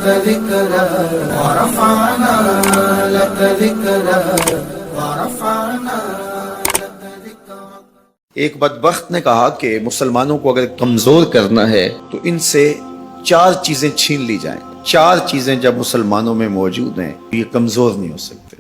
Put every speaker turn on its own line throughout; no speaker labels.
لك ذكرا ورفعنا لك ذكرا ورفعنا لك ذكرا.
ایک بدبخت نے کہا کہ مسلمانوں کو اگر کمزور کرنا ہے تو ان سے 4 چیزیں چھین لی جائیں. 4 چیزیں جب مسلمانوں میں موجود ہیں یہ کمزور نہیں ہو سکتے.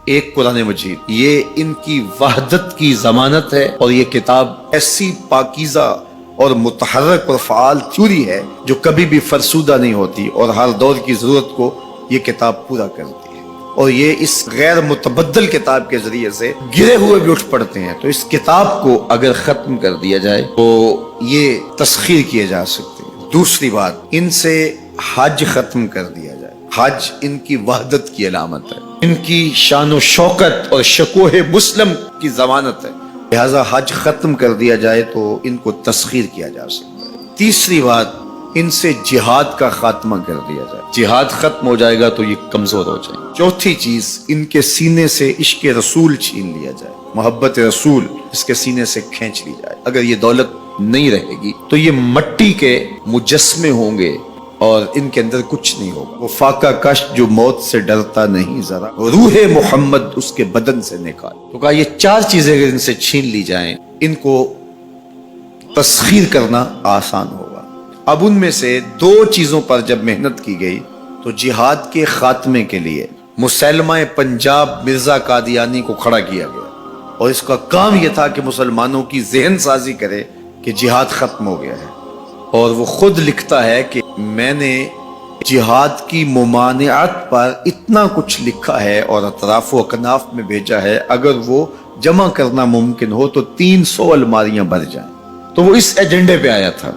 ایک قرآن مجید، یہ ان کی وحدت کی ضمانت ہے، اور یہ کتاب ایسی پاکیزہ اور متحرک اور فعال تھیوری ہے جو کبھی بھی فرسودہ نہیں ہوتی، اور ہر دور کی ضرورت کو یہ کتاب پورا کرتی ہے. اور یہ اس غیر متبدل کتاب کے ذریعے سے گرے ہوئے بھی اٹھ پڑتے ہیں. تو اس کتاب کو اگر ختم کر دیا جائے تو یہ تسخیر کیے جا سکتے ہیں. دوسری بات، ان سے حج ختم کر دیا جائے. حج ان کی وحدت کی علامت ہے، ان کی شان و شوکت اور شکوہ مسلم کی ضمانت ہے. لہذا حج ختم کر دیا جائے تو ان کو تسخیر کیا جا سکتا ہے. تیسری بات، ان سے جہاد کا خاتمہ کر دیا جائے. جہاد ختم ہو جائے گا تو یہ کمزور ہو جائیں. چوتھی چیز، ان کے سینے سے عشق رسول چھین لیا جائے. محبت رسول اس کے سینے سے کھینچ لی جائے. اگر یہ دولت نہیں رہے گی تو یہ مٹی کے مجسمے ہوں گے اور ان کے اندر کچھ نہیں ہوگا. وہ فاقہ کش جو موت سے ڈرتا نہیں ذرا، روح محمد اس کے بدن سے نکال. تو کہا یہ 4 چیزیں اگر ان سے چھین لی جائیں ان کو تسخیر کرنا آسان ہوگا. اب ان میں سے 2 چیزوں پر جب محنت کی گئی تو جہاد کے خاتمے کے لیے مسلمہ پنجاب مرزا قادیانی کو کھڑا کیا گیا، اور اس کا کام یہ تھا کہ مسلمانوں کی ذہن سازی کرے کہ جہاد ختم ہو گیا ہے. اور وہ خود لکھتا ہے کہ میں نے جہاد کی ممانعت پر اتنا کچھ لکھا ہے اور اطراف و اکناف میں بھیجا ہے، اگر وہ جمع کرنا ممکن ہو تو 300 الماریاں بھر جائیں. تو وہ اس ایجنڈے پہ آیا تھا،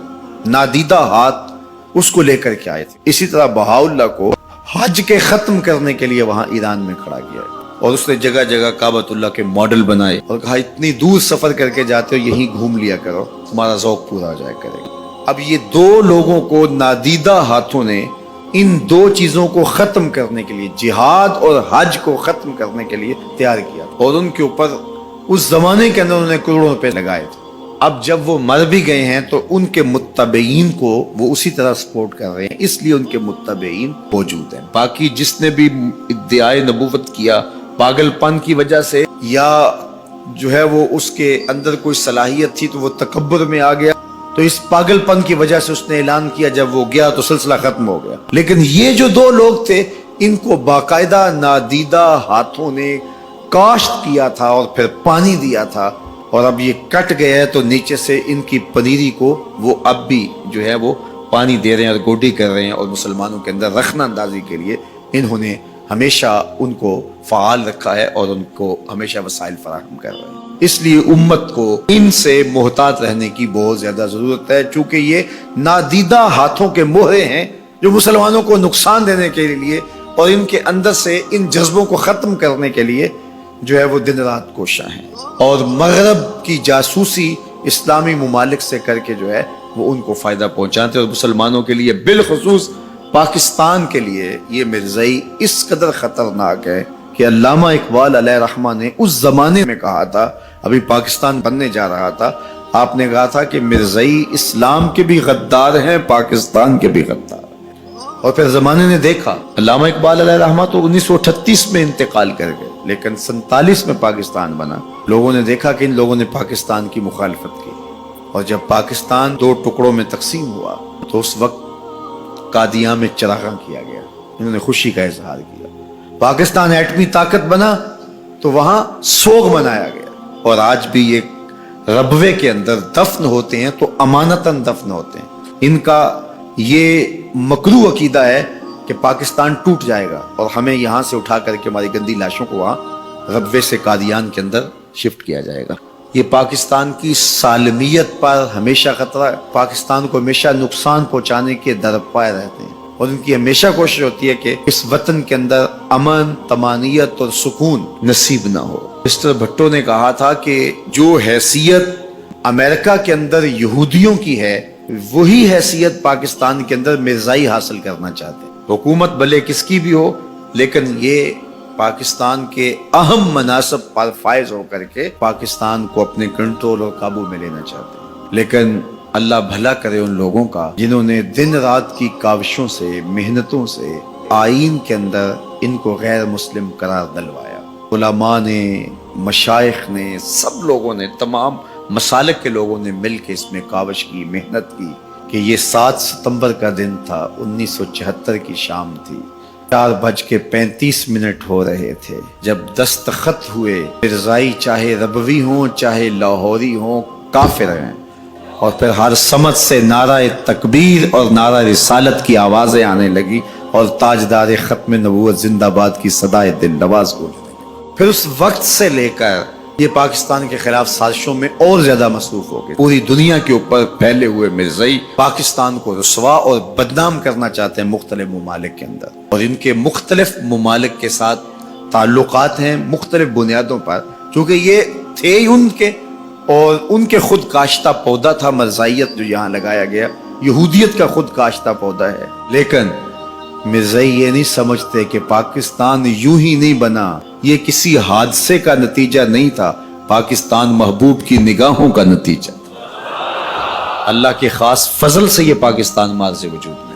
نادیدہ ہاتھ اس کو لے کر کے آئے تھے. اسی طرح بہاءاللہ کو حج کے ختم کرنے کے لیے وہاں ایران میں کھڑا کیا، اور اس نے جگہ جگہ کعبۃ اللہ کے ماڈل بنائے اور کہا اتنی دور سفر کر کے جاتے ہو یہیں گھوم لیا کرو، تمہارا ذوق پورا ہو جائے کرے گا. اب یہ 2 لوگوں کو نادیدہ ہاتھوں نے ان 2 چیزوں کو ختم کرنے کے لیے، جہاد اور حج کو ختم کرنے کے لیے تیار کیا، اور ان کے اوپر اس زمانے کے اندر انہوں نے کروڑوں روپے لگائے تھے. اب جب وہ مر بھی گئے ہیں تو ان کے متبعین کو وہ اسی طرح سپورٹ کر رہے ہیں، اس لیے ان کے متبعین موجود ہیں. باقی جس نے بھی ادعائے نبوت کیا پاگل پن کی وجہ سے، یا جو ہے وہ اس کے اندر کوئی صلاحیت تھی تو وہ تکبر میں آ گیا، تو اس پاگل پن کی وجہ سے اس نے اعلان کیا، جب وہ گیا تو سلسلہ ختم ہو گیا. لیکن یہ جو 2 لوگ تھے ان کو باقاعدہ نادیدہ ہاتھوں نے کاشت کیا تھا اور پھر پانی دیا تھا، اور اب یہ کٹ گیا ہے تو نیچے سے ان کی پنیری کو وہ اب بھی جو ہے وہ پانی دے رہے ہیں اور گوڈی کر رہے ہیں، اور مسلمانوں کے اندر رخنہ اندازی کے لیے انہوں نے ہمیشہ ان کو فعال رکھا ہے اور ان کو ہمیشہ وسائل فراہم کر رہے ہیں. اس لیے امت کو ان سے محتاط رہنے کی بہت زیادہ ضرورت ہے، چونکہ یہ نادیدہ ہاتھوں کے مہرے ہیں جو مسلمانوں کو نقصان دینے کے لیے اور ان کے اندر سے ان جذبوں کو ختم کرنے کے لیے جو ہے وہ دن رات کوشاں ہیں، اور مغرب کی جاسوسی اسلامی ممالک سے کر کے جو ہے وہ ان کو فائدہ پہنچاتے ہیں. اور مسلمانوں کے لیے بالخصوص پاکستان کے لیے یہ مرزائی اس قدر خطرناک ہے کہ علامہ اقبال علیہ رحمہ نے اس زمانے میں کہا تھا، ابھی پاکستان بننے جا رہا تھا، آپ نے کہا تھا کہ مرزائی اسلام کے بھی غدار ہیں، پاکستان کے بھی غدار ہیں. اور پھر زمانے نے دیکھا، علامہ اقبال علیہ رحمہ تو 1938 میں انتقال کر گئے، لیکن 47 میں پاکستان بنا. لوگوں نے دیکھا کہ ان لوگوں نے پاکستان کی مخالفت کی، اور جب پاکستان 2 ٹکڑوں میں تقسیم ہوا تو اس وقت قادیاں میں چراغاں کیا گیا، انہوں نے خوشی کا اظہار کیا. پاکستان ایٹمی طاقت بنا تو وہاں سوگ منایا گیا، اور آج بھی یہ ربوے کے اندر دفن ہوتے ہیں تو امانتاً دفن ہوتے ہیں. ان کا یہ مکروہ عقیدہ ہے کہ پاکستان ٹوٹ جائے گا اور ہمیں یہاں سے اٹھا کر کے ہماری گندی لاشوں کو وہاں ربوے سے قادیان کے اندر شفٹ کیا جائے گا. یہ پاکستان کی سالمیت پر ہمیشہ خطرہ ہے، پاکستان کو ہمیشہ نقصان پہنچانے کے درپائے رہتے ہیں، اور ان کی ہمیشہ کوشش ہوتی ہے کہ اس وطن کے اندر امن، طمانینت اور سکون نصیب نہ ہو. مسٹر بھٹو نے کہا تھا کہ جو حیثیت امریکہ کے اندر یہودیوں کی ہے وہی حیثیت پاکستان کے اندر مرزائی حاصل کرنا چاہتے ہیں. حکومت بھلے کس کی بھی ہو، لیکن یہ پاکستان کے اہم مناصب پر فائز ہو کر کے پاکستان کو اپنے کنٹرول اور قابو میں لینا چاہتے ہیں. لیکن اللہ بھلا کرے ان لوگوں کا جنہوں نے دن رات کی کاوشوں سے، محنتوں سے آئین کے اندر ان کو غیر مسلم قرار دلوایا۔ علماء نے، مشائخ نے، سب لوگوں نے، تمام مسالک کے لوگوں نے مل کے اس میں کاوش کی، محنت کی کہ یہ 7 ستمبر کا دن تھا، 1974 کی شام تھی، 4:35 ہو رہے تھے جب دستخط ہوئے۔ مرزائی چاہے ربوی ہوں، چاہے لاہوری ہوں، کافر ہیں، اور پھر ہر سمت سے نعرہ تکبیر اور نعرہ رسالت کی آوازیں آنے لگی اور تاجدار ختم نبوت زندہ باد کی صدائے دل نواز گونجنے لگی۔ پھر اس وقت سے لے کر یہ پاکستان کے خلاف سازشوں میں اور زیادہ مصروف ہو گئے۔ پوری دنیا کے اوپر پھیلے ہوئے مرزائی پاکستان کو رسوا اور بدنام کرنا چاہتے ہیں مختلف ممالک کے اندر، اور ان کے مختلف ممالک کے ساتھ تعلقات ہیں مختلف بنیادوں پر، چونکہ یہ تھے ان کے، اور ان کے خود کاشتہ پودا تھا مرزائیت جو یہاں لگایا گیا، یہودیت کا خود کاشتہ پودا ہے۔ لیکن مرزائی یہ نہیں سمجھتے کہ پاکستان یوں ہی نہیں بنا، یہ کسی حادثے کا نتیجہ نہیں تھا، پاکستان محبوب کی نگاہوں کا نتیجہ تھا۔ اللہ کے خاص فضل سے یہ پاکستان مارز وجود